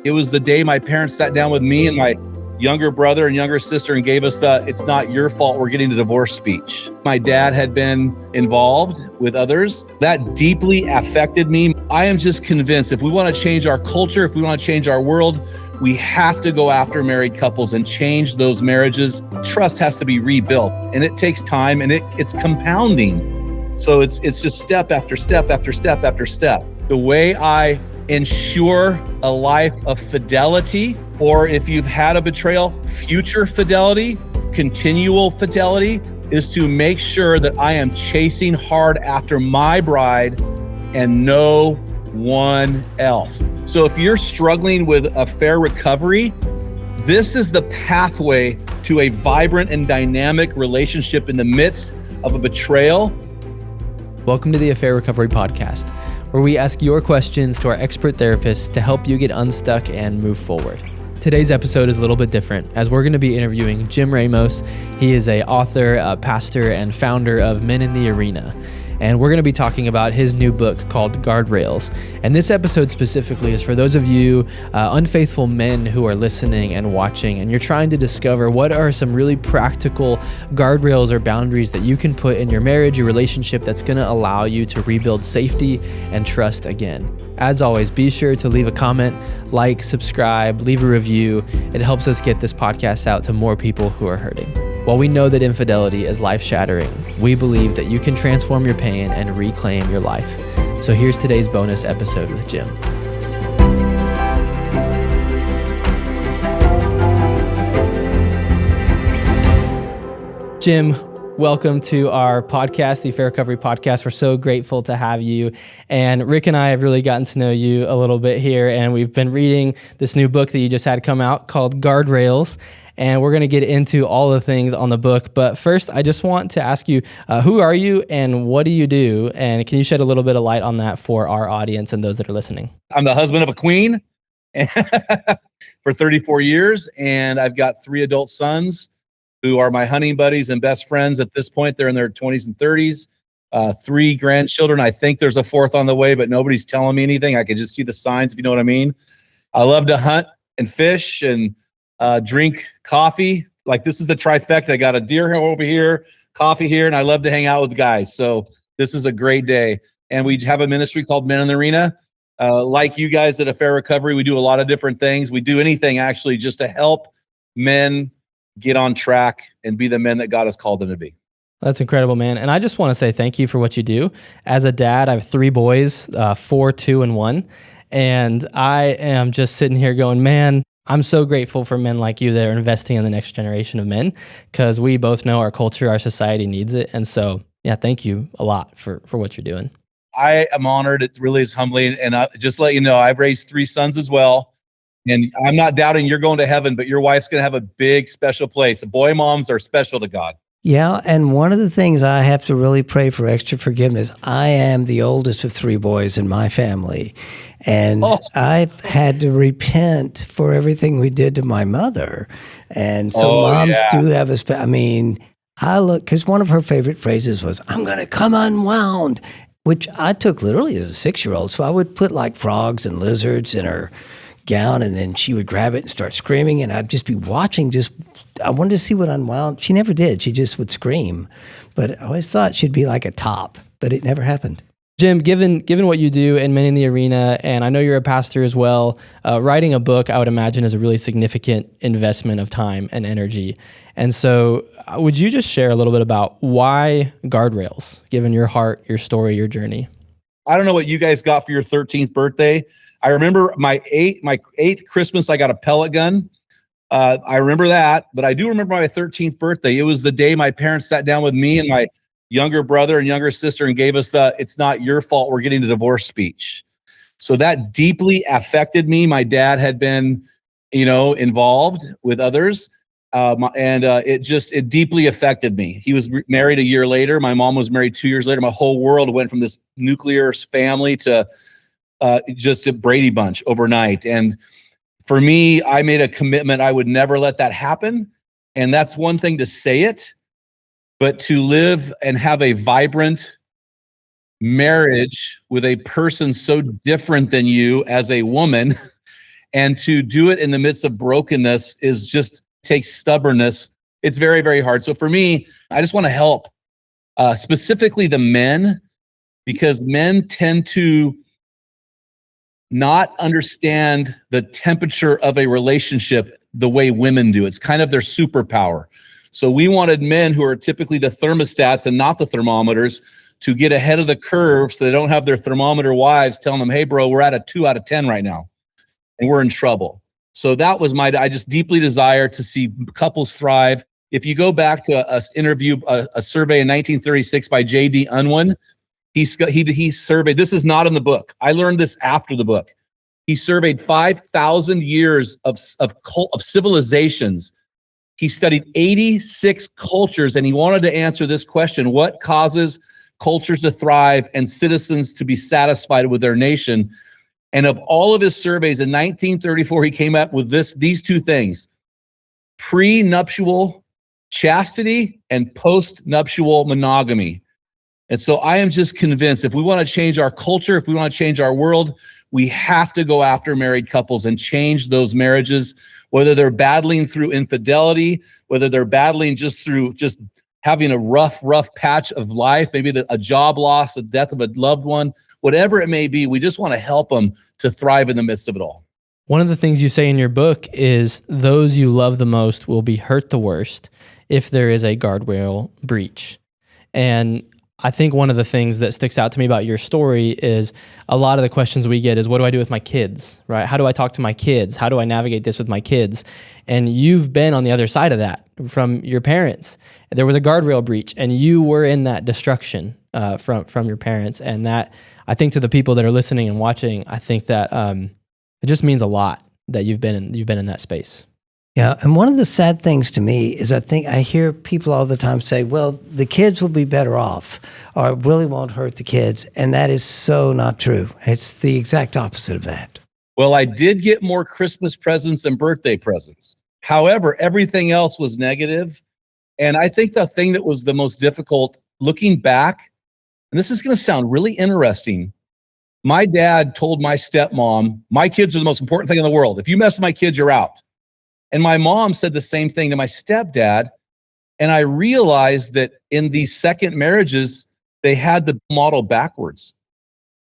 It was the day my parents sat down with me and my younger brother and younger sister and gave us the "it's not your fault we're getting a divorce" speech. My dad had been involved with others. That deeply affected me. I am just convinced if we want to change our culture, if we want to change our world, we have to go after married couples and change those marriages. Trust has to be rebuilt, and it takes time, and it's compounding. So it's just step after step after step after step. The way I ensure a life of fidelity, or if you've had a betrayal, future fidelity, continual fidelity, is to make sure that I am chasing hard after my bride and no one else. So if you're struggling with affair recovery, this is the pathway to a vibrant and dynamic relationship in the midst of a betrayal. Welcome to the Affair Recovery Podcast, where we ask your questions to our expert therapists to help you get unstuck and move forward. Today's episode is a little bit different, as we're going to be interviewing Jim Ramos. He is an author, a pastor, and founder of Men in the Arena. And we're going to be talking about his new book called Guardrails. And this episode specifically is for those of you unfaithful men who are listening and watching, and you're trying to discover what are some really practical guardrails or boundaries that you can put in your marriage, your relationship, that's going to allow you to rebuild safety and trust again. As always, be sure to leave a comment, like, subscribe, leave a review. It helps us get this podcast out to more people who are hurting. While we know that infidelity is life-shattering, we believe that you can transform your pain and reclaim your life. So here's today's bonus episode with Jim. Jim, welcome to our podcast, the Affair Recovery Podcast. We're so grateful to have you. And Rick and I have really gotten to know you a little bit here, and we've been reading this new book that you just had come out called Guardrails. And we're going to get into all the things on the book. But first, I just want to ask you, who are you and what do you do? And can you shed a little bit of light on that for our audience and those that are listening? I'm the husband of a queen for 34 years, and I've got 3 adult sons who are my hunting buddies and best friends at this point. They're in their 20s and 30s. 3 grandchildren. I think there's a 4th on the way, but nobody's telling me anything. I can just see the signs, if you know what I mean. I love to hunt and fish and drink coffee. Like, this is the trifecta. I got a deer over here, coffee here, and I love to hang out with guys. So this is a great day. And we have a ministry called Men in the Arena. Like you guys at Affair Recovery, we do a lot of different things. We do anything actually just to help men get on track and be the men that God has called them to be. That's incredible, man. And I just want to say thank you for what you do. As a dad, I have 3 boys, 4, 2, and 1. And I am just sitting here going, man, I'm so grateful for men like you that are investing in the next generation of men, because we both know our culture, our society needs it. And so, yeah, thank you a lot for what you're doing. I am honored. It really is humbling. And just to let you know, I've raised 3 sons as well. And I'm not doubting you're going to heaven, but your wife's going to have a big, special place. Boy moms are special to God. Yeah, and one of the things I have to really pray for extra forgiveness, I am the oldest of 3 boys in my family, and I've had to repent for everything we did to my mother. And so moms do have I look, because one of her favorite phrases was, "I'm going to come unwound," which I took literally as a 6-year-old. So I would put like frogs and lizards in her gown, and then she would grab it and start screaming, and I'd just be watching. I wanted to see what unwound. She never did. She just would scream. But I always thought she'd be like a top, but it never happened. Jim, given what you do in Men in the Arena, and I know you're a pastor as well, writing a book, I would imagine, is a really significant investment of time and energy. And so would you just share a little bit about why Guardrails, given your heart, your story, your journey? I don't know what you guys got for your 13th birthday. I remember my 8th Christmas, I got a pellet gun. I remember that, but I do remember my 13th birthday. It was the day my parents sat down with me and my younger brother and younger sister and gave us the "it's not your fault we're getting a divorce" speech. So that deeply affected me. My dad had been, involved with others. It deeply affected me. He was married a year later. My mom was married 2 years later. My whole world went from this nuclear family to just a Brady Bunch overnight. And for me, I made a commitment I would never let that happen. And that's one thing to say it, but to live and have a vibrant marriage with a person so different than you as a woman And to do it in the midst of brokenness is just takes stubbornness. It's very, very hard. So for me, I just want to help specifically the men, because men tend to not understand the temperature of a relationship the way women do. It's kind of their superpower. So we wanted men who are typically the thermostats and not the thermometers to get ahead of the curve so they don't have their thermometer wives telling them, hey, bro, we're at a 2 out of 10 right now and we're in trouble. So that was I just deeply desire to see couples thrive. If you go back to a survey in 1936 by J.D. Unwin, he surveyed, this is not in the book. I learned this after the book. He surveyed 5,000 years of civilizations. He studied 86 cultures, and he wanted to answer this question: what causes cultures to thrive and citizens to be satisfied with their nation? And of all of his surveys in 1934, he came up with these two things: prenuptial chastity and post-nuptial monogamy. And so I am just convinced if we want to change our culture, if we want to change our world, we have to go after married couples and change those marriages, whether they're battling through infidelity, whether they're battling just through having a rough patch of life, maybe a job loss, the death of a loved one, whatever it may be. We just want to help them to thrive in the midst of it all. One of the things you say in your book is those you love the most will be hurt the worst if there is a guardrail breach. And I think one of the things that sticks out to me about your story is a lot of the questions we get is, what do I do with my kids, right? How do I talk to my kids? How do I navigate this with my kids? And you've been on the other side of that from your parents. There was a guardrail breach and you were in that destruction from your parents. And that, I think, to the people that are listening and watching, I think that it just means a lot that you've been in that space. Yeah, and one of the sad things to me is I hear people all the time say, well, the kids will be better off, or it really won't hurt the kids. And that is so not true. It's the exact opposite of that. Well, I did get more Christmas presents and birthday presents. However, everything else was negative. And I think the thing that was the most difficult, looking back, and this is going to sound really interesting, my dad told my stepmom, my kids are the most important thing in the world. If you mess with my kids, you're out. And my mom said the same thing to my stepdad. And I realized that in these second marriages, they had the model backwards.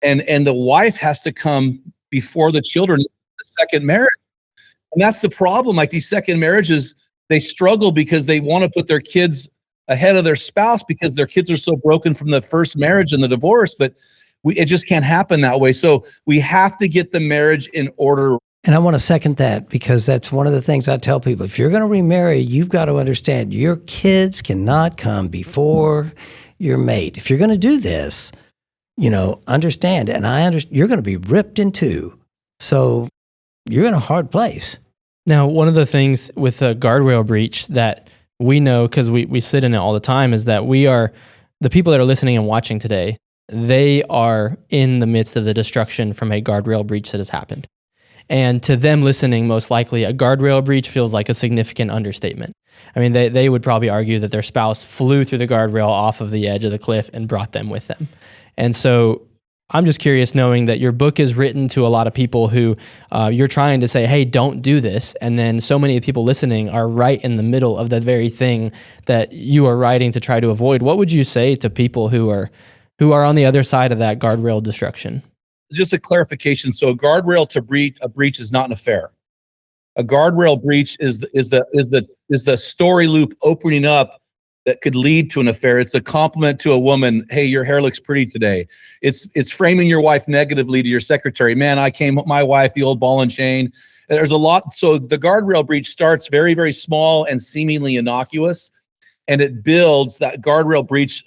And the wife has to come before the children in the second marriage. And that's the problem. Like these second marriages, they struggle because they want to put their kids ahead of their spouse because their kids are so broken from the first marriage and the divorce. But it just can't happen that way. So we have to get the marriage in order. And I want to second that, because that's one of the things I tell people. If you're going to remarry, you've got to understand your kids cannot come before your mate. If you're going to do this, understand. And you're going to be ripped in two. So you're in a hard place. Now, one of the things with a guardrail breach that we know, because we sit in it all the time, is that the people that are listening and watching today, they are in the midst of the destruction from a guardrail breach that has happened. And to them listening, most likely, a guardrail breach feels like a significant understatement. I mean, they would probably argue that their spouse flew through the guardrail off of the edge of the cliff and brought them with them. And so I'm just curious, knowing that your book is written to a lot of people who you're trying to say, hey, don't do this. And then so many people listening are right in the middle of that very thing that you are writing to try to avoid. What would you say to people who are on the other side of that guardrail destruction? Just a clarification. So a guardrail to breach is not an affair. A guardrail breach is the story loop opening up that could lead to an affair. It's a compliment to a woman. Hey, your hair looks pretty today. It's framing your wife negatively to your secretary. Man, my wife, the old ball and chain. There's a lot. So the guardrail breach starts very, very small and seemingly innocuous, and it builds that guardrail breach.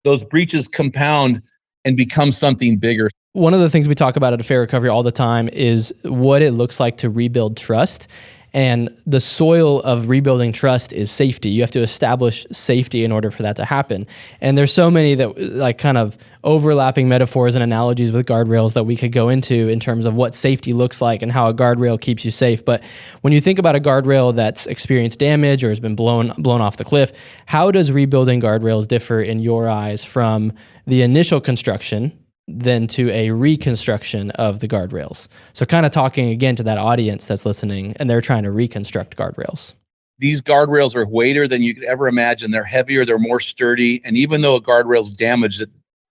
Those breaches compound and become something bigger. One of the things we talk about at Affair Recovery all the time is what it looks like to rebuild trust. And the soil of rebuilding trust is safety. You have to establish safety in order for that to happen. And there's so many that kind of overlapping metaphors and analogies with guardrails that we could go into in terms of what safety looks like and how a guardrail keeps you safe. But when you think about a guardrail that's experienced damage or has been blown off the cliff, how does rebuilding guardrails differ in your eyes from the initial construction than to a reconstruction of the guardrails. So kind of talking again to that audience that's listening, and they're trying to reconstruct guardrails. These guardrails are weightier than you could ever imagine. They're heavier, they're more sturdy. And even though a guardrail's damaged,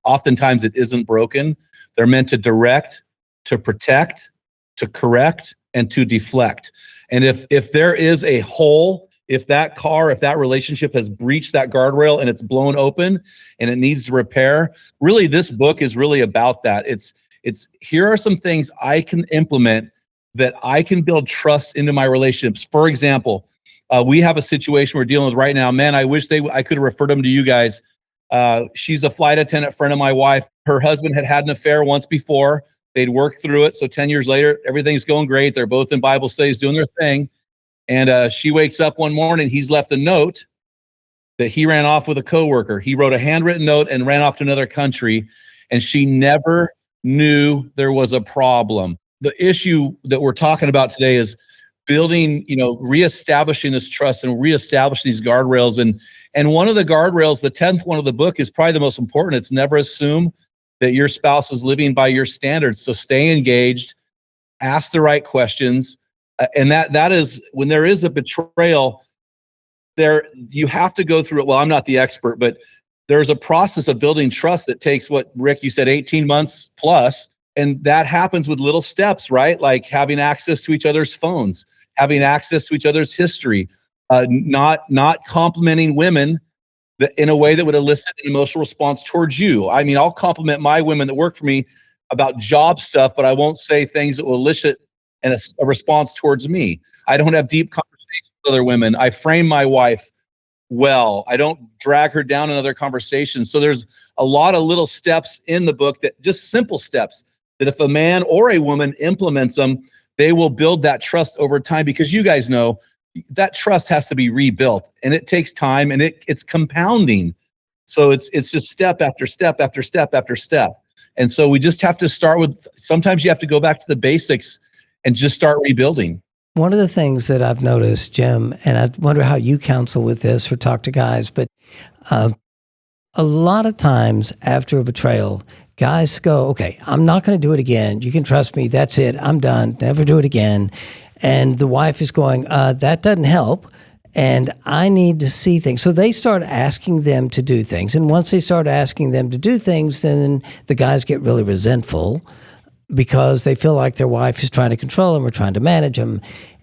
oftentimes it isn't broken. They're meant to direct, to protect, to correct, and to deflect. And if there is a hole, if that relationship has breached that guardrail and it's blown open and it needs to repair, really this book is really about that. It's here are some things I can implement that I can build trust into my relationships. For example, we have a situation we're dealing with right now. Man, I wish I could have referred them to you guys. She's a flight attendant friend of my wife. Her husband had an affair once before. They'd worked through it. So 10 years later, everything's going great. They're both in Bible studies doing their thing. And she wakes up one morning. He's left a note that he ran off with a coworker. He wrote a handwritten note and ran off to another country. And she never knew there was a problem. The issue that we're talking about today is building, reestablishing this trust and reestablishing these guardrails. And one of the guardrails, the 10th one of the book, is probably the most important. It's never assume that your spouse is living by your standards. So stay engaged, ask the right questions. And that is, when there is a betrayal, you have to go through it. Well, I'm not the expert, but there's a process of building trust that takes, what, Rick, you said 18 months plus. And that happens with little steps, right? Like having access to each other's phones, having access to each other's history, not complimenting women in a way that would elicit an emotional response towards you. I mean, I'll compliment my women that work for me about job stuff, but I won't say things that will elicit a response towards me. I don't have deep conversations with other women. I frame my wife well. I don't drag her down in other conversations. So there's a lot of little steps in the book, that just simple steps, that if a man or a woman implements them, they will build that trust over time, because you guys know that trust has to be rebuilt, and it takes time, and it's compounding. So it's just step after step after step after step. And so we just have to start with, sometimes you have to go back to the basics and just start rebuilding. One of the things that I've noticed, Jim, and I wonder how you counsel with this or talk to guys, but a lot of times after a betrayal, guys go, okay, I'm not going to do it again. You can trust me. That's it. I'm done. Never do it again. And the wife is going, that doesn't help. And I need to see things. So they start asking them to do things. And once they start asking them to do things, then the guys get really resentful because they feel like their wife is trying to control them or trying to manage them.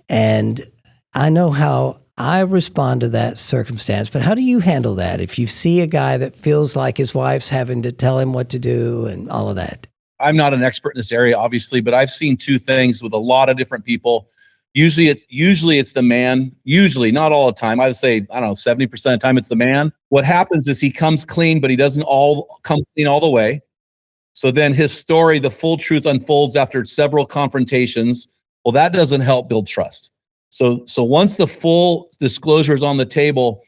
And I know how I respond to that circumstance, but how do you handle that if you see a guy that feels like his wife's having to tell him what to do and all of that? I'm not an expert in this area, obviously, but I've seen two things with a lot of different people. Usually it's the man, usually, not all the time. I would say, 70% of the time it's the man. What happens is he comes clean, but he doesn't come clean all the way. So then his story, the full truth, unfolds after several confrontations. Well, that doesn't help build trust. So once the full disclosure is on the table,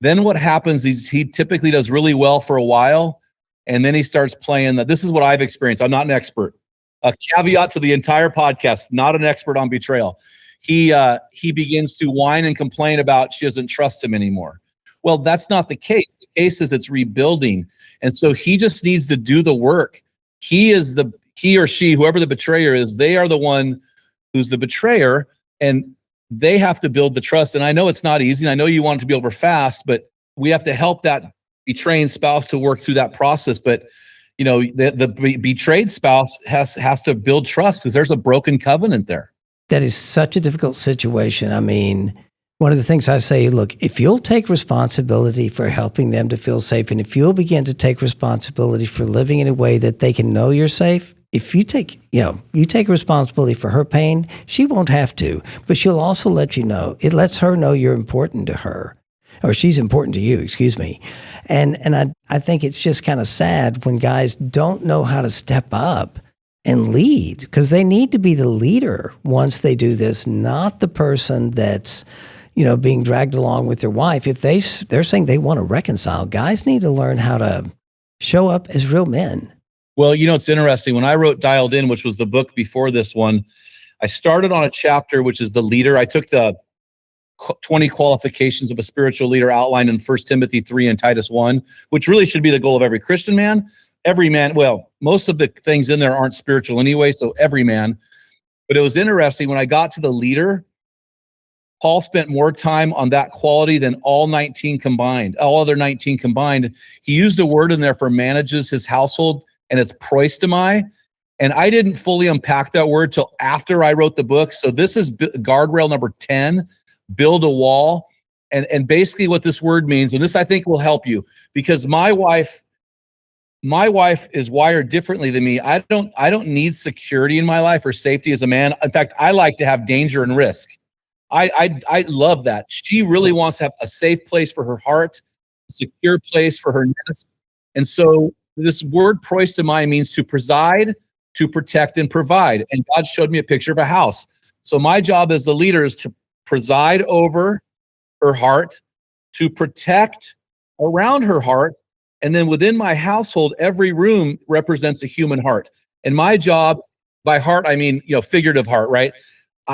then what happens is he typically does really well for a while, and then he starts playing this is what I've experienced. I'm not an expert. A caveat to the entire podcast, not an expert on betrayal. He begins to whine and complain about she doesn't trust him anymore. Well, that's not the case. The case is it's rebuilding. And so he just needs to do the work. He or she, whoever the betrayer is, they are the one who's the betrayer, and they have to build the trust. And I know it's not easy. And I know you want it to be over fast, but we have to help that betraying spouse to work through that process. But the betrayed spouse has to build trust, because there's a broken covenant there. That is such a difficult situation. I mean, one of the things I say, look, if you'll take responsibility for helping them to feel safe, and if you'll begin to take responsibility for living in a way that they can know you're safe, if you take responsibility for her pain, she won't have to, but she'll also let you know. It lets her know you're important to her, or she's important to you, excuse me. And I think it's just kind of sad when guys don't know how to step up and lead, because they need to be the leader once they do this, not the person that's, being dragged along with their wife. If they're saying they want to reconcile, guys need to learn how to show up as real men. Well, it's interesting. When I wrote Dialed In, which was the book before this one, I started on a chapter, which is the leader. I took the 20 qualifications of a spiritual leader outlined in 1 Timothy 3 and Titus 1, which really should be the goal of every Christian man. every man, well, most of the things in there aren't spiritual anyway, so every man. But it was interesting when I got to the leader, Paul spent more time on that quality than all other 19 combined. He used a word in there for manages his household, and it's proistemi. And I didn't fully unpack that word till after I wrote the book. So this is guardrail number 10, build a wall. And basically what this word means, and this I think will help you, because my wife is wired differently than me. I don't need security in my life or safety as a man. In fact, I like to have danger and risk. I love that. She really wants to have a safe place for her heart, a secure place for her nest. And so this word proistemi means to preside, to protect, and provide. And God showed me a picture of a house. So my job as the leader is to preside over her heart, to protect around her heart, and then within my household, every room represents a human heart. And my job, by heart, I mean, figurative heart, right?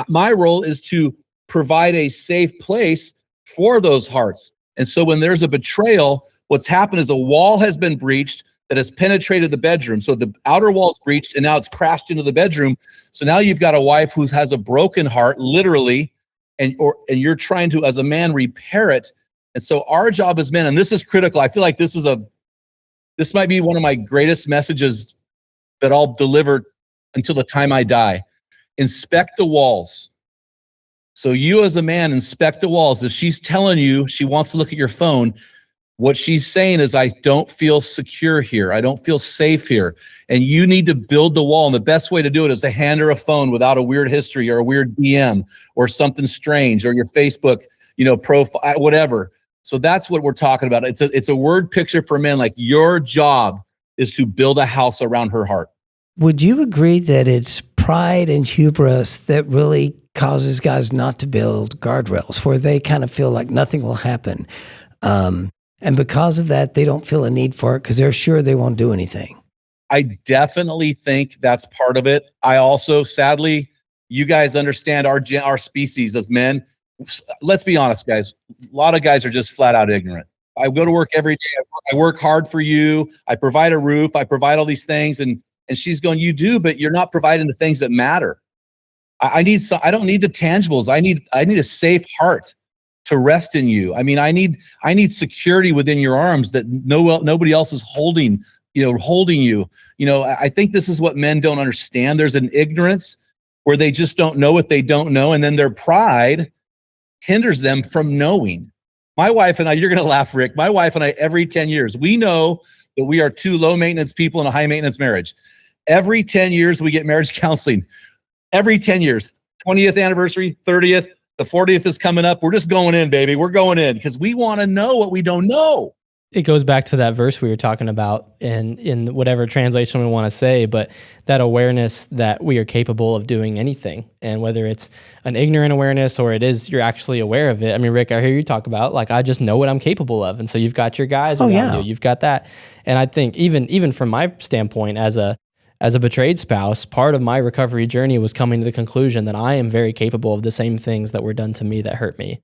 My role is to provide a safe place for those hearts. And so when there's a betrayal, what's happened is a wall has been breached that has penetrated the bedroom. So the outer wall's breached and now it's crashed into the bedroom. So now you've got a wife who has a broken heart, literally, and you're trying to, as a man, repair it. And so our job as men, and this is critical, I feel like this might be one of my greatest messages that I'll deliver until the time I die. Inspect the walls. So you as a man, inspect the walls. If she's telling you she wants to look at your phone, what she's saying is, I don't feel secure here. I don't feel safe here. And you need to build the wall. And the best way to do it is to hand her a phone without a weird history or a weird DM or something strange or your Facebook, profile, whatever. So that's what we're talking about. It's a word picture for men. Like, your job is to build a house around her heart. Would you agree that it's pride and hubris that really causes guys not to build guardrails, where they kind of feel like nothing will happen? And because of that, they don't feel a need for it because they're sure they won't do anything. I definitely think that's part of it. I also, sadly, you guys understand our species as men. Let's be honest, guys. A lot of guys are just flat out ignorant. I go to work every day. I work hard for you. I provide a roof. I provide all these things. And she's going, you do, but you're not providing the things that matter. I don't need the tangibles. I need a safe heart to rest in you. I mean, I need security within your arms that nobody else is holding you. I think this is what men don't understand. There's an ignorance where they just don't know what they don't know. And then their pride hinders them from knowing. My wife and I, you're going to laugh, Rick. My wife and I, every 10 years, we know that we are two low maintenance people in a high maintenance marriage. Every 10 years, we get marriage counseling. Every 10 years, 20th anniversary, 30th, the 40th is coming up. We're just going in, baby. We're going in because we want to know what we don't know. It goes back to that verse we were talking about in whatever translation we want to say, but that awareness that we are capable of doing anything. And whether it's an ignorant awareness or it is, you're actually aware of it. I mean, Rick, I hear you talk about, like, I just know what I'm capable of. And so you've got your guys around you. You've got that. And I think even from my standpoint as a betrayed spouse, part of my recovery journey was coming to the conclusion that I am very capable of the same things that were done to me that hurt me.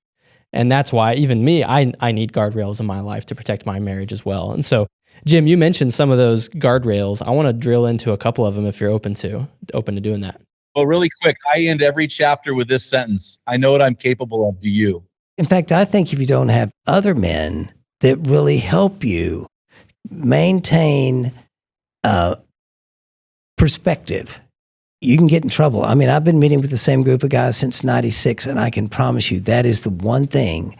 And that's why even me, I need guardrails in my life to protect my marriage as well. And so, Jim, you mentioned some of those guardrails. I want to drill into a couple of them if you're open to doing that. Well, really quick, I end every chapter with this sentence. I know what I'm capable of. Do you? In fact, I think if you don't have other men that really help you maintain perspective, you can get in trouble. I mean, I've been meeting with the same group of guys since '96, and I can promise you that is the one thing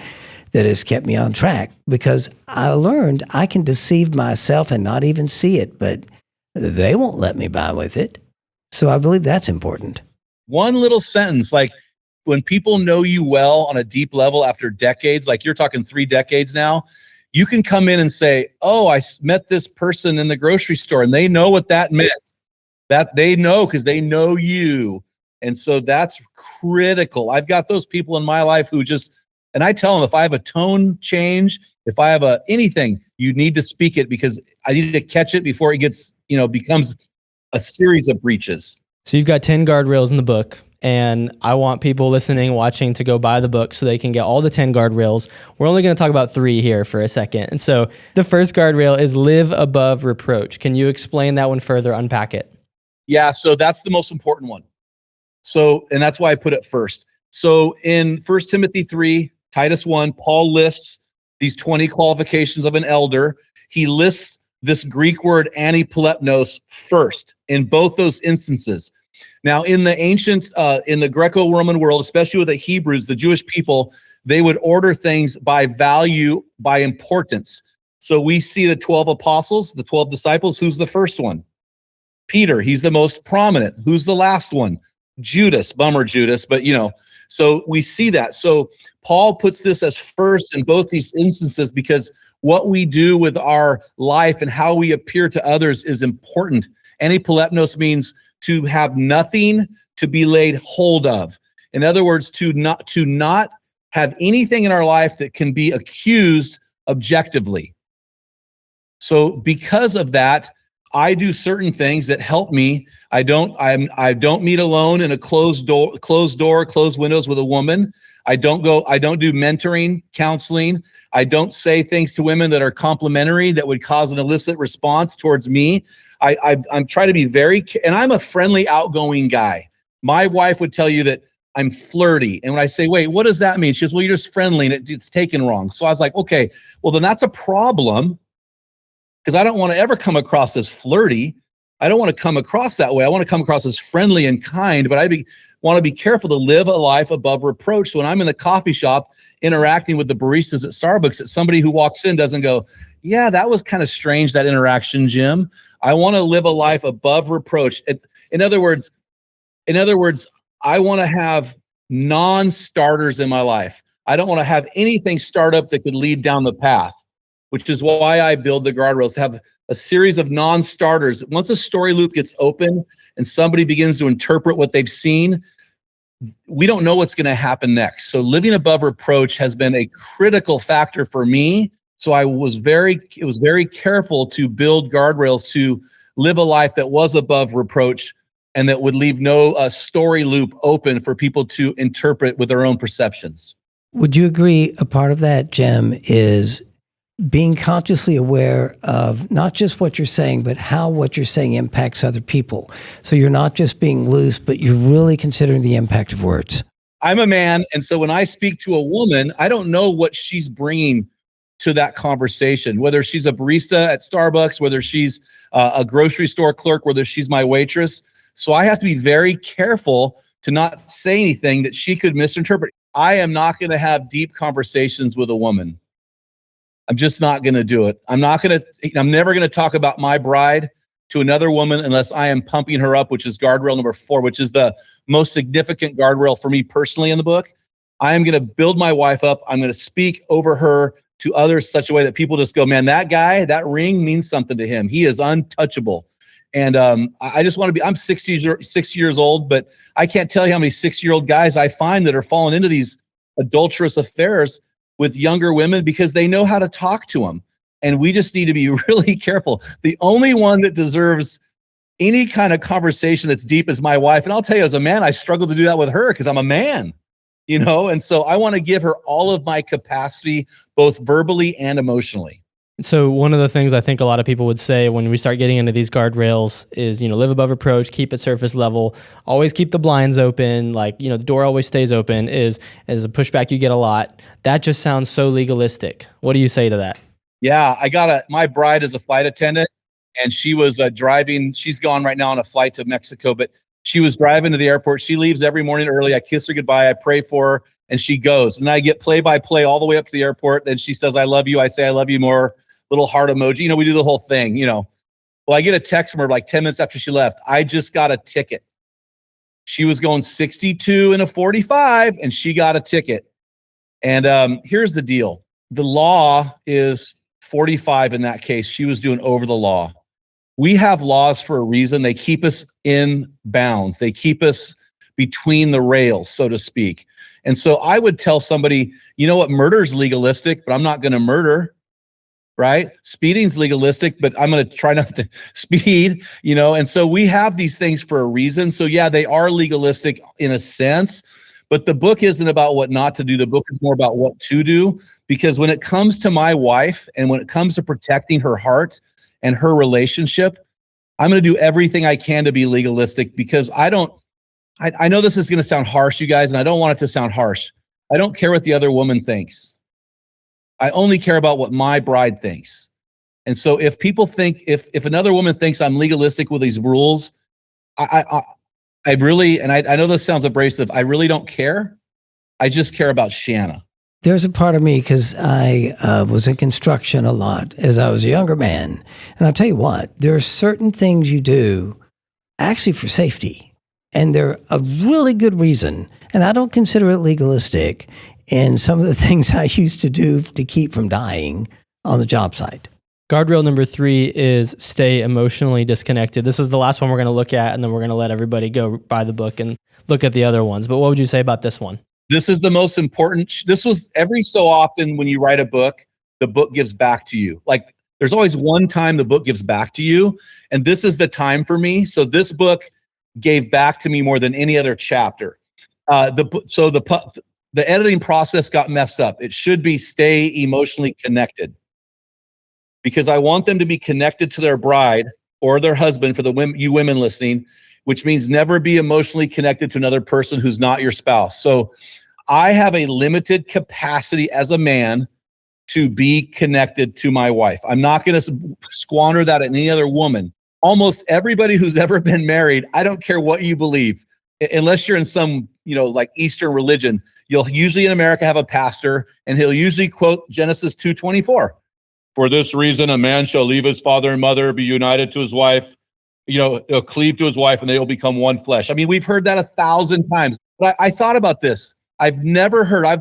that has kept me on track, because I learned I can deceive myself and not even see it, but they won't let me by with it. So I believe that's important. One little sentence, like when people know you well on a deep level after decades, like you're talking 3 decades now, you can come in and say, oh, I met this person in the grocery store, and they know what that meant. That they know because they know you. And so that's critical. I've got those people in my life who just, and I tell them, if I have a tone change, if I have anything, you need to speak it because I need to catch it before it gets, becomes a series of breaches. So you've got 10 guardrails in the book. and I want people listening, watching to go buy the book so they can get all the 10 guardrails. We're only going to talk about 3 here for a second. And so the first guardrail is live above reproach. Can you explain that one further, unpack it? Yeah, so that's the most important one. So, and that's why I put it first. So in 1 Timothy 3, Titus 1, Paul lists these 20 qualifications of an elder. He lists this Greek word antipolepnos first in both those instances. Now, in the ancient, in the Greco-Roman world, especially with the Hebrews, the Jewish people, they would order things by value, by importance. So we see the 12 apostles, the 12 disciples. Who's the first one? Peter. He's the most prominent. Who's the last one? Judas. Bummer, Judas, but so we see that. So Paul puts this as first in both these instances because what we do with our life and how we appear to others is important. Antipolepnos means to have nothing to be laid hold of. In other words, to not have anything in our life that can be accused objectively. So because of that, I do certain things that help me. I don't meet alone in a closed door, closed windows with a woman. I don't do mentoring, counseling. I don't say things to women that are complimentary that would cause an illicit response towards me. I'm trying to be and I'm a friendly, outgoing guy. My wife would tell you that I'm flirty. And when I say, wait, what does that mean? She goes, well, you're just friendly and it's taken wrong. So I was like, okay, well then that's a problem. Because I don't want to ever come across as flirty. I don't want to come across that way. I want to come across as friendly and kind, but want to be careful to live a life above reproach. So when I'm in the coffee shop interacting with the baristas at Starbucks, that somebody who walks in doesn't go, yeah, that was kind of strange, that interaction, Jim. I want to live a life above reproach. In other words, I want to have non-starters in my life. I don't want to have anything start up that could lead down the path, which is why I build the guardrails, to have a series of non-starters. Once a story loop gets open and somebody begins to interpret what they've seen, we don't know what's going to happen next. So living above reproach has been a critical factor for me. So it was very careful to build guardrails to live a life that was above reproach and that would leave no story loop open for people to interpret with their own perceptions. Would you agree a part of that, Jim, is being consciously aware of not just what you're saying, but how what you're saying impacts other people? So you're not just being loose, but you're really considering the impact of words. I'm a man, and so when I speak to a woman, I don't know what she's bringing to that conversation, whether she's a barista at Starbucks, whether she's a grocery store clerk, whether she's my waitress. So I have to be very careful to not say anything that she could misinterpret. I am not going to have deep conversations with a woman. I'm just not going to do it. I'm never going to talk about my bride to another woman unless I am pumping her up, which is guardrail number 4, which is the most significant guardrail for me personally in the book. I am going to build my wife up. I'm going to speak over her to others such a way that people just go, man, that guy, that ring means something to him. He is untouchable. And I just want to I'm 6 years old, but I can't tell you how many 6-year-old guys I find that are falling into these adulterous affairs with younger women because they know how to talk to them. And we just need to be really careful. The only one that deserves any kind of conversation that's deep is my wife. And I'll tell you, as a man, I struggle to do that with her because I'm a man, and so I want to give her all of my capacity, both verbally and emotionally. So one of the things I think a lot of people would say when we start getting into these guardrails is, live above reproach, keep it surface level, always keep the blinds open, the door always stays open is a pushback you get a lot. That just sounds so legalistic. What do you say to that? Yeah, my bride is a flight attendant and she was driving. She's gone right now on a flight to Mexico, but she was driving to the airport. She leaves every morning early. I kiss her goodbye. I pray for her and she goes. And I get play by play all the way up to the airport. Then she says, I love you. I say, I love you more. Little heart emoji. We do the whole thing, Well, I get a text from her like 10 minutes after she left. I just got a ticket. She was going 62 in a 45 and she got a ticket. And here's the deal. The law is 45 in that case. She was doing over the law. We have laws for a reason. They keep us in bounds. They keep us between the rails, so to speak. And so I would tell somebody, murder is legalistic, but I'm not going to murder. right? Speeding's legalistic, but I'm going to try not to speed, and so we have these things for a reason. So yeah, they are legalistic in a sense, but the book isn't about what not to do. The book is more about what to do, because when it comes to my wife and when it comes to protecting her heart and her relationship, I'm going to do everything I can to be legalistic, because I know this is going to sound harsh, you guys, and I don't want it to sound harsh. I don't care what the other woman thinks. I only care about what my bride thinks. And so if people think, if another woman thinks I'm legalistic with these rules, I really, and I know this sounds abrasive, I really don't care. I just care about Shanna. There's a part of me, because I was in construction a lot as I was a younger man. And I'll tell you what, there are certain things you do actually for safety. And they're a really good reason. And I don't consider it legalistic in some of the things I used to do to keep from dying on the job site. Guardrail number 3 is stay emotionally disconnected. This is the last one we're going to look at, and then we're going to let everybody go buy the book and look at the other ones. But what would you say about this one? This is the most important. This was every so often when you write a book, the book gives back to you. Like there's always one time the book gives back to you. And this is the time for me. So this book gave back to me more than any other chapter. The editing process got messed up. It should be stay emotionally connected, because I want them to be connected to their bride or their husband, for the women, you women listening, which means never be emotionally connected to another person who's not your spouse. So I have a limited capacity as a man to be connected to my wife. I'm not going to squander that at any other woman. Almost everybody who's ever been married, I don't care what you believe, unless you're in some, like Eastern religion, you'll usually in America have a pastor, and he'll usually quote Genesis 2:24. For this reason, a man shall leave his father and mother, be united to his wife, he'll cleave to his wife, and they will become one flesh. I mean, we've heard that 1,000 times. But I thought about this. I've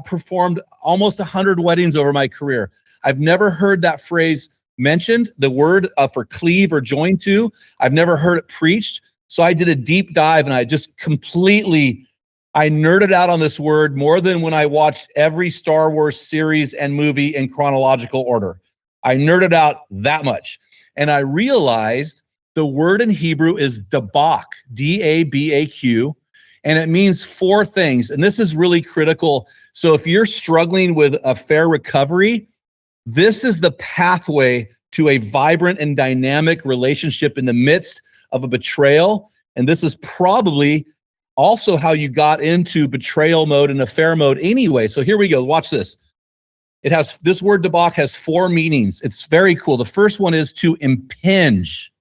performed almost 100 weddings over my career. I've never heard that phrase mentioned, the word for cleave or join to. I've never heard it preached. So I did a deep dive, and I just I nerded out on this word more than when I watched every Star Wars series and movie in chronological order. I nerded out that much. And I realized the word in Hebrew is Debac, D-A-B-A-Q, and it means 4 things. And this is really critical. So if you're struggling with affair recovery, this is the pathway to a vibrant and dynamic relationship in the midst of a betrayal. And this is probably also how you got into betrayal mode and affair mode anyway. So here we go. Watch this. This word Debac has 4 meanings. It's very cool. The first one is to impinge.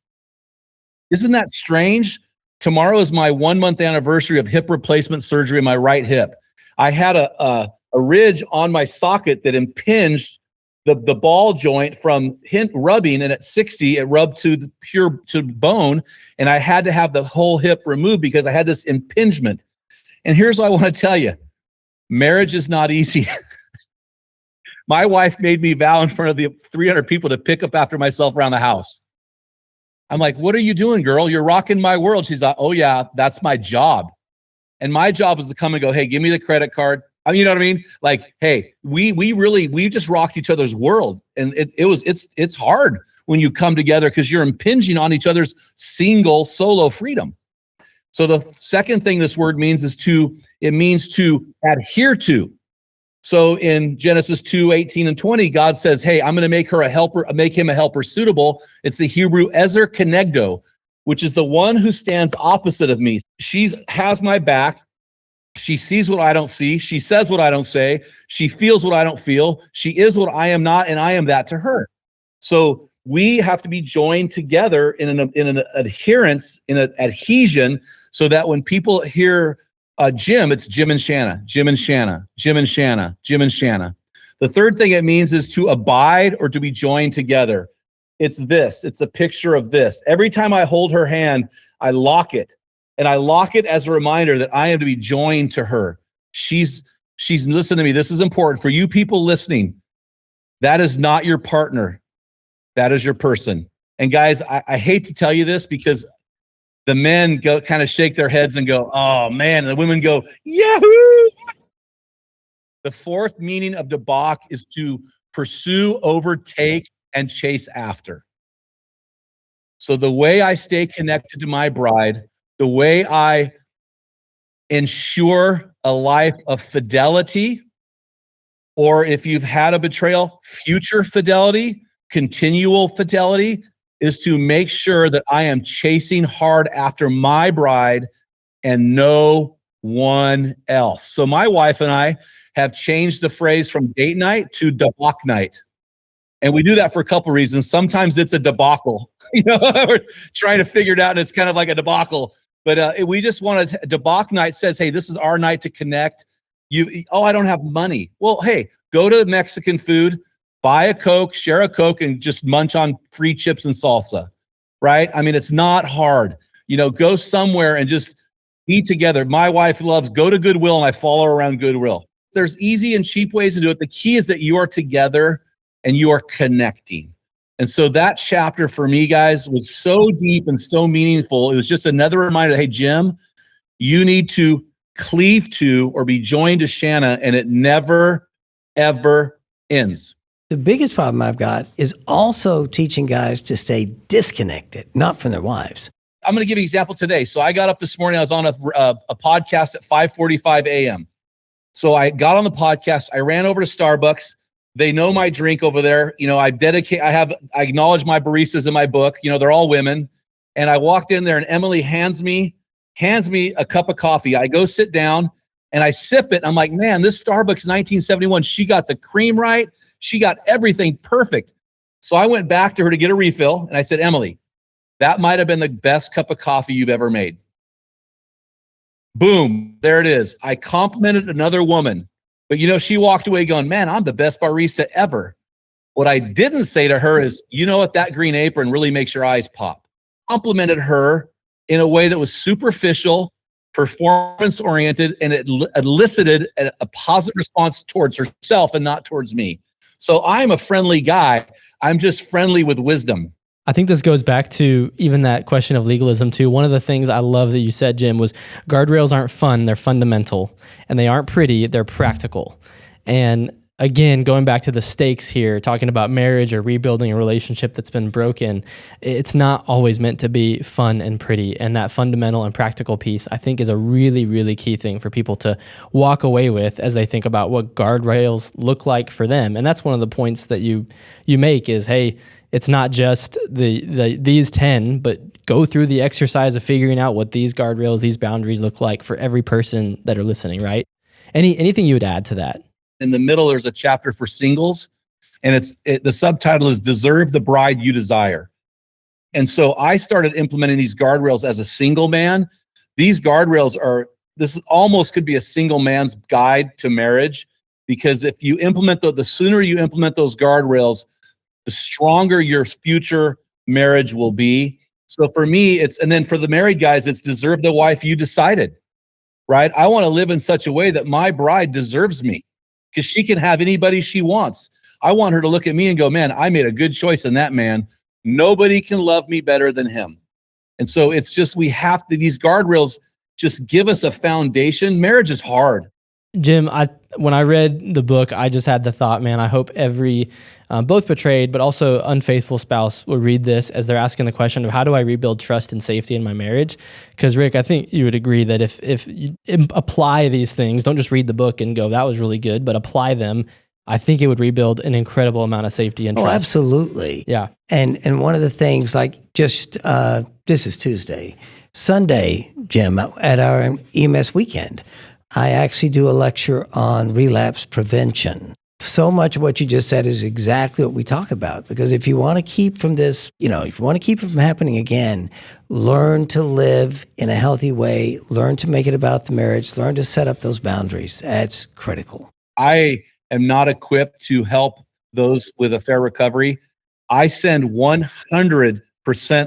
Isn't that strange? Tomorrow is my 1-month anniversary of hip replacement surgery in my right hip. I had a ridge on my socket that impinged the ball joint from rubbing, and at 60 it rubbed to bone, and I had to have the whole hip removed because I had this impingement. And here's what I want to tell you. Marriage is not easy. My wife made me vow in front of the 300 people to pick up after myself around the house. I'm like, what are you doing, girl? You're rocking my world. She's like, oh yeah, that's my job. And my job is to come and go, hey, give me the credit card. I mean, you know what I mean? Like, hey, we just rocked each other's world. And it's hard when you come together because you're impinging on each other's solo freedom. So the second thing this word means is it means to adhere to. So in Genesis 2:18 and 20, God says, hey, I'm going to make him a helper suitable. It's the Hebrew ezer kenegdo, which is the one who stands opposite of me. She has my back. She sees what I don't see. She says what I don't say. She feels what I don't feel. She is what I am not, and I am that to her. So we have to be joined together in an adherence, in an adhesion, so that when people hear Jim, it's Jim and Shanna, Jim and Shanna, Jim and Shanna, Jim and Shanna. The third thing it means is to abide or to be joined together. It's a picture of this. Every time I hold her hand, I lock it. And I lock it as a reminder that I am to be joined to her. She's listen to me. This is important for you people listening. That is not your partner. That is your person. And guys, I hate to tell you this because the men go kind of shake their heads and go, oh man. And the women go, yahoo! The fourth meaning of Debac is to pursue, overtake, and chase after. So the way I stay connected to my bride, the way I ensure a life of fidelity, or if you've had a betrayal, future fidelity, continual fidelity, is to make sure that I am chasing hard after my bride and no one else. So my wife and I have changed the phrase from date night to Debac night. And we do that for a couple reasons. Sometimes it's a debacle. We're trying to figure it out, and it's kind of like a debacle. But we just want to. Debac night says, "Hey, this is our night to connect." I don't have money. Well, hey, go to Mexican food, buy a Coke, share a Coke, and just munch on free chips and salsa, right? I mean, it's not hard. Go somewhere and just eat together. My wife loves go to Goodwill, and I follow her around Goodwill. There's easy and cheap ways to do it. The key is that you are together and you are connecting. And so that chapter for me, guys, was so deep and so meaningful. It was just another reminder, hey, Jim, you need to cleave to or be joined to Shanna, and it never, ever ends. The biggest problem I've got is also teaching guys to stay disconnected, not from their wives. I'm going to give you an example today. So I got up this morning. I was on a podcast at 5:45 a.m. So I got on the podcast. I ran over to Starbucks. They know my drink over there. I acknowledge my baristas in my book. They're all women. And I walked in there, and Emily hands me a cup of coffee. I go sit down and I sip it. I'm like, man, this Starbucks 1971, she got the cream right. She got everything perfect. So I went back to her to get a refill. And I said, Emily, that might have been the best cup of coffee you've ever made. Boom, there it is. I complimented another woman. But she walked away going, man, I'm the best barista ever. What I didn't say to her is, that green apron really makes your eyes pop. Complimented her in a way that was superficial, performance-oriented, and it elicited a positive response towards herself and not towards me. So I'm a friendly guy. I'm just friendly with wisdom. I think this goes back to even that question of legalism too. One of the things I love that you said, Jim, was guardrails aren't fun, they're fundamental. And they aren't pretty, they're practical. And again, going back to the stakes here, talking about marriage or rebuilding a relationship that's been broken, it's not always meant to be fun and pretty. And that fundamental and practical piece, I think, is a really, really key thing for people to walk away with as they think about what guardrails look like for them. And that's one of the points that you make is, hey, it's not just these 10, but go through the exercise of figuring out what these guardrails, these boundaries look like for every person that are listening, right? Anything you would add to that? In the middle, there's a chapter for singles, and the subtitle is Deserve the Bride You Desire. And so I started implementing these guardrails as a single man. These guardrails this almost could be a single man's guide to marriage, because if you implement the sooner you implement those guardrails, the stronger your future marriage will be. So for me, and then for the married guys, it's deserve the wife you decided, right? I want to live in such a way that my bride deserves me, because she can have anybody she wants. I want her to look at me and go, man, I made a good choice in that man. Nobody can love me better than him. And so it's just, these guardrails just give us a foundation. Marriage is hard. Jim, when I read the book, I just had the thought, man, I hope every both betrayed but also unfaithful spouse will read this as they're asking the question of how do I rebuild trust and safety in my marriage? Because Rick, I think you would agree that if you apply these things, don't just read the book and go, that was really good, but apply them, I think it would rebuild an incredible amount of safety and trust. Oh, absolutely. Yeah. And one of the things, like just this is Tuesday, Sunday, Jim, at our EMS weekend, I actually do a lecture on relapse prevention. So much of what you just said is exactly what we talk about, because if you want to keep from this, if you want to keep it from happening again, learn to live in a healthy way, learn to make it about the marriage, learn to set up those boundaries. That's critical. I am not equipped to help those with affair recovery. I send 100%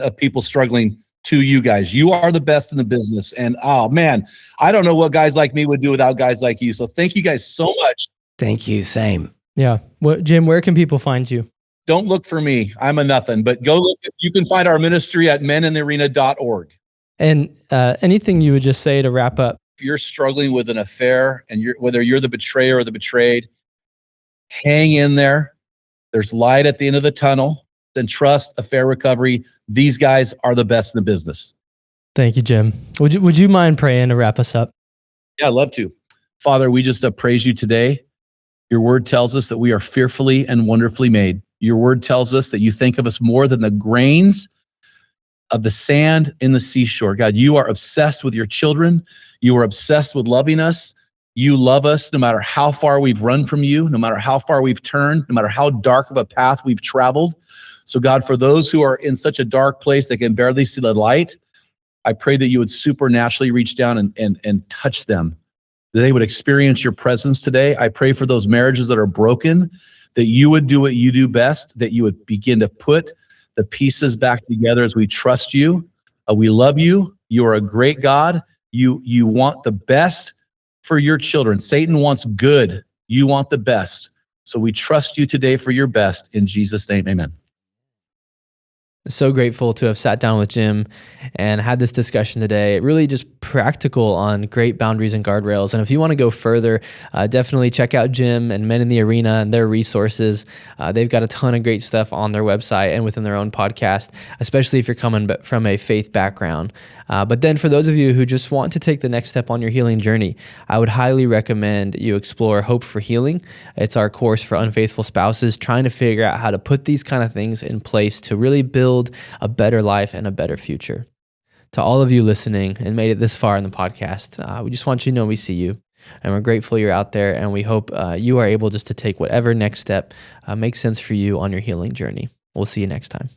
of people struggling to you guys. You are the best in the business. And oh man, I don't know what guys like me would do without guys like you. So thank you guys so much. Thank you. Same. Yeah. Jim, where can people find you? Don't look for me. I'm a nothing, but go look. You can find our ministry at meninthearena.org. And anything you would just say to wrap up? If you're struggling with an affair and whether you're the betrayer or the betrayed, hang in there. There's light at the end of the tunnel. Then trust Affair Recovery. These guys are the best in the business. Thank you, Jim. Would you mind praying to wrap us up? Yeah, I'd love to. Father, we just praise you today. Your word tells us that we are fearfully and wonderfully made. Your word tells us that you think of us more than the grains of the sand in the seashore. God, you are obsessed with your children. You are obsessed with loving us. You love us no matter how far we've run from you, no matter how far we've turned, no matter how dark of a path we've traveled. So God, for those who are in such a dark place they can barely see the light, I pray that you would supernaturally reach down and touch them, that they would experience your presence today. I pray for those marriages that are broken, that you would do what you do best, that you would begin to put the pieces back together as we trust you. We love you. You are a great God. You want the best for your children. Satan wants good. You want the best. So we trust you today for your best. In Jesus' name, amen. So grateful to have sat down with Jim and had this discussion today. Really just practical on great boundaries and guardrails. And if you want to go further, definitely check out Jim and Men in the Arena and their resources. They've got a ton of great stuff on their website and within their own podcast, especially if you're coming from a faith background. But then for those of you who just want to take the next step on your healing journey, I would highly recommend you explore Hope for Healing. It's our course for unfaithful spouses, trying to figure out how to put these kind of things in place to really build a better life and a better future. To all of you listening and made it this far in the podcast, we just want you to know we see you. And we're grateful you're out there, and we hope you are able just to take whatever next step makes sense for you on your healing journey. We'll see you next time.